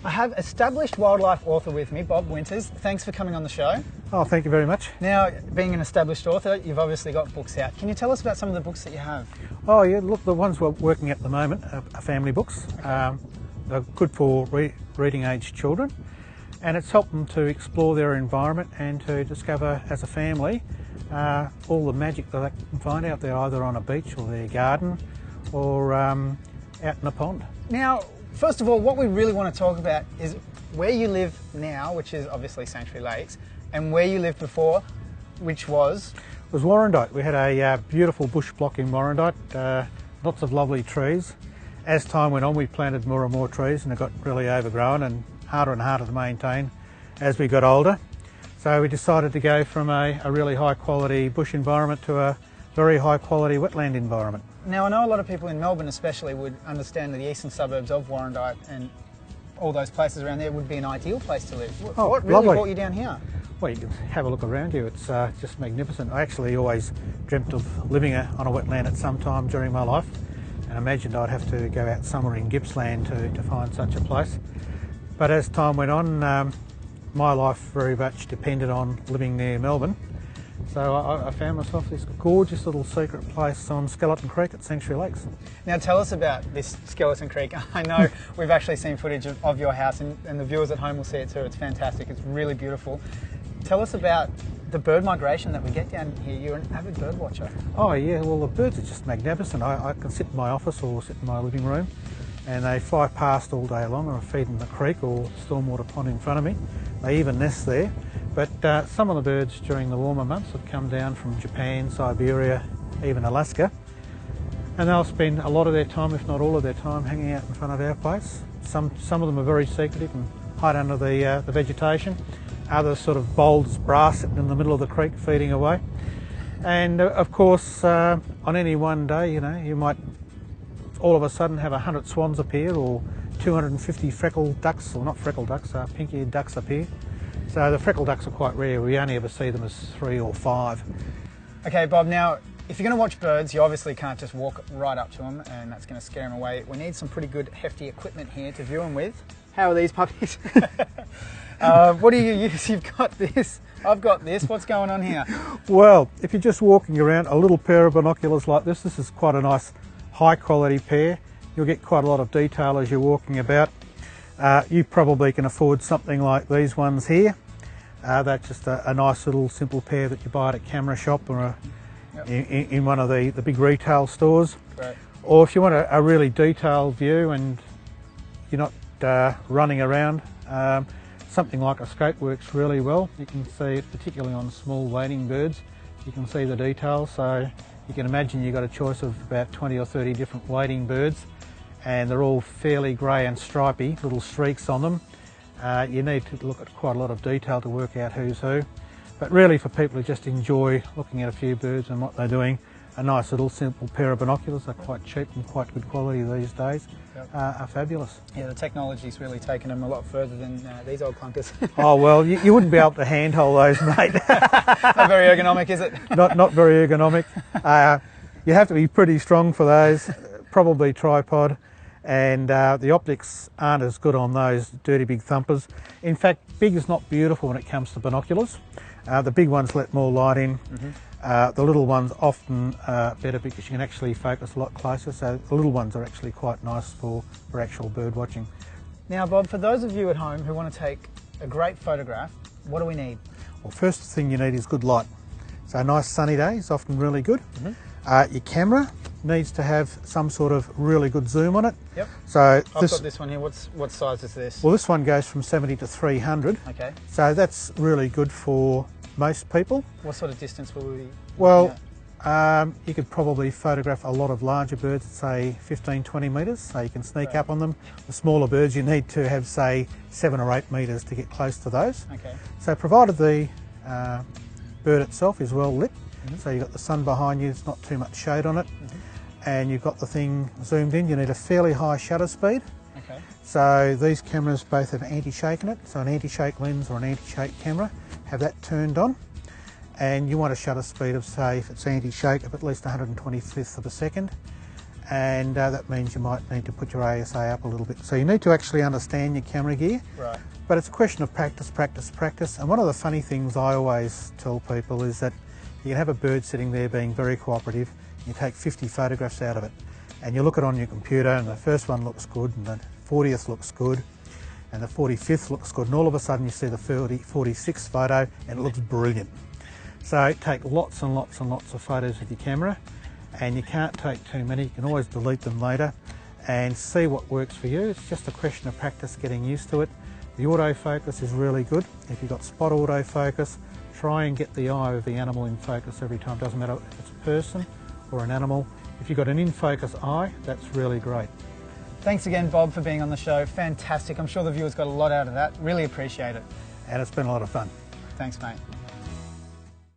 I have established wildlife author with me, Bob Winters. Thanks for coming on the show. Oh, thank you very much. Now, being an established author, you've obviously got books out. Can you tell us about some of the books that you have? Oh yeah, look, the ones we're working at the moment are family books. Okay. They're good for reading age children, and it's helped them to explore their environment and to discover as a family all the magic that they can find out there, either on a beach or their garden or out in a pond. Now, first of all, what we really want to talk about is where you live now, which is obviously Sanctuary Lakes, and where you lived before, which was? It was Warrandyte. We had a beautiful bush block in Warrandyte, lots of lovely trees. As time went on, we planted more and more trees, and it got really overgrown and harder to maintain as we got older. So we decided to go from a really high quality bush environment to a very high quality wetland environment. Now, I know a lot of people in Melbourne especially would understand that the eastern suburbs of Warrandyte and all those places around there would be an ideal place to live. Oh, what really lovely. brought you down here? Well, you can have a look around you. It's just magnificent. I actually always dreamt of living on a wetland at some time during my life, and imagined I'd have to go out somewhere in Gippsland to find such a place. But as time went on, my life very much depended on living near Melbourne. So I found myself this gorgeous little secret place on Skeleton Creek at Sanctuary Lakes. Now tell us about this Skeleton Creek. I know we've actually seen footage of your house, and the viewers at home will see it too. It's fantastic. It's really beautiful. Tell us about the bird migration that we get down here. You're an avid bird watcher. Oh yeah, well the birds are just magnificent. I can sit in my office or sit in my living room and they fly past all day long, or feed in the creek or stormwater pond in front of me. They even nest there. But some of the birds during the warmer months have come down from Japan, Siberia, even Alaska, and they'll spend a lot of their time, if not all of their time, hanging out in front of our place. Some of them are very secretive and hide under the vegetation. Others sort of bold as brass, sitting in the middle of the creek feeding away. And of course, on any one day, you know, you might all of a sudden have 100 swans appear, or 250 freckled ducks, or not freckled ducks, pink-eared ducks appear. So the freckled ducks are quite rare. We only ever see them as 3 or 5. Okay, Bob, now if you're going to watch birds, you obviously can't just walk right up to them, and that's going to scare them away. We need some pretty good hefty equipment here to view them with. How are these puppies? What do you use? You've got this. I've got this. What's going on here? Well, if you're just walking around, a little pair of binoculars like this is quite a nice high quality pair. You'll get quite a lot of detail as you're walking about. You probably can afford something like these ones here. That's just a nice little simple pair that you buy at a camera shop or in one of the big retail stores. Great. Or if you want a really detailed view and you're not running around, something like a scope works really well. You can see it particularly on small wading birds. You can see the details, so you can imagine you've got a choice of about 20 or 30 different wading birds, and they're all fairly grey and stripy, little streaks on them. You need to look at quite a lot of detail to work out who's who. But really, for people who just enjoy looking at a few birds and what they're doing, a nice little simple pair of binoculars are quite cheap and quite good quality these days. Yep. Are fabulous. Yeah, the technology's really taken them a lot further than these old clunkers. Oh well, you wouldn't be able to handhold those, mate. Not very ergonomic, is it? Not very ergonomic. You have to be pretty strong for those, probably tripod, and the optics aren't as good on those dirty big thumpers. In fact, big is not beautiful when it comes to binoculars. The big ones let more light in. The little ones often better because you can actually focus a lot closer, so the little ones are actually quite nice for actual bird watching. Now, Bob, for those of you at home who want to take a great photograph, what do we need? Well, first thing you need is good light. So a nice sunny day is often really good. Your camera needs to have some sort of really good zoom on it. Yep. So I've got this one here. What size is this? Well, this one goes from 70 to 300. Okay. So that's really good for most people. What sort of distance will we be? Well, you could probably photograph a lot of larger birds at say 15-20 metres, so you can sneak up on them. The smaller birds you need to have say 7 or 8 metres to get close to those. Okay. So provided the bird itself is well lit, so you've got the sun behind you, there's not too much shade on it, and you've got the thing zoomed in, you need a fairly high shutter speed. Okay. So these cameras both have anti-shake in it, so an anti-shake lens or an anti-shake camera, have that turned on, and you want a shutter speed of say, if it's anti-shake, of at least 125th of a second, and that means you might need to put your ASA up a little bit. So you need to actually understand your camera gear. Right. But it's a question of practice, practice, practice. And one of the funny things I always tell people is that you can have a bird sitting there being very cooperative, you take 50 photographs out of it, and you look at it on your computer and the first one looks good, and the 40th looks good, and the 45th looks good, and all of a sudden you see the 46th photo and it looks brilliant. So take lots and lots and lots of photos with your camera, and you can't take too many. You can always delete them later and see what works for you. It's just a question of practice, getting used to it. The autofocus is really good. If you've got spot autofocus, try and get the eye of the animal in focus every time. Doesn't matter if it's a person or an animal. If you've got an in-focus eye, that's really great. Thanks again, Bob, for being on the show. Fantastic. I'm sure the viewers got a lot out of that. Really appreciate it. And it's been a lot of fun. Thanks, mate.